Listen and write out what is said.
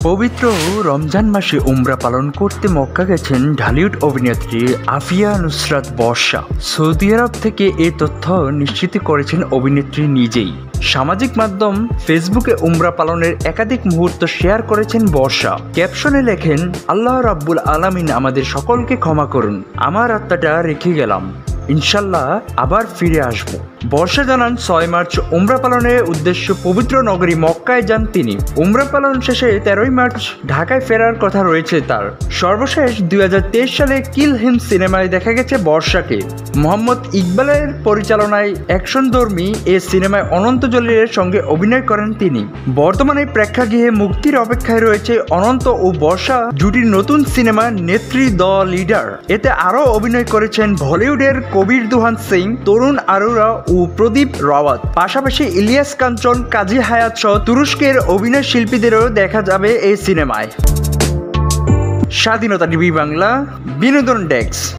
পবিত্র রমজান মাসে উমরা পালন করতে মক্কা গেছেন ঢালিউড অভিনেত্রী আফিয়া নুসরাত বর্ষা। সৌদি আরব থেকে এই তথ্য নিশ্চিত করেছেন অভিনেত্রী নিজেই। সামাজিক মাধ্যম ফেসবুকে উমরা পালনের একাধিক মুহূর্ত শেয়ার করেছেন বর্ষা। ক্যাপশনে লেখেন, আল্লাহ রাব্বুল আলামিন আমাদের সকলকে ক্ষমা করুন, আমার আত্মাটা রেখে গেলাম, ইনশাল্লাহ আবার ফিরে আসব। বর্ষা জানান ৬ মার্চ উমরা পালনের উদ্দেশ্য পবিত্র নগরী মক্কায় যান তিনি। উমরা পালন শেষে ১৩ মার্চ ঢাকায় ফেরার কথা রয়েছে তার। সর্বশেষ ২০২৩ সালে কিল হিম সিনেমায় দেখা গেছে বর্ষাকে। মোহাম্মদ ইকবালের পরিচালনায় অ্যাকশনধর্মী এ সিনেমায় অনন্ত জলিলের সঙ্গে অভিনয় করেন তিনি। বর্তমানে প্রেক্ষাগৃহে মুক্তির অপেক্ষায় রয়েছে অনন্ত ও বর্ষা জুটির নতুন সিনেমা নেত্রী দ্য লিডার। এতে আরও অভিনয় করেছেন বলিউডের কবির দুহান সিং, তরুণ আরোরা ও প্রদীপ রাওয়াত। পাশাপাশি ইলিয়াস কাঞ্চন, কাজী হায়াত সহ তুরস্কের অভিনয় শিল্পীদেরও দেখা যাবে এই সিনেমায়। স্বাধীনতা টিভি বাংলা বিনোদন ডেস্ক।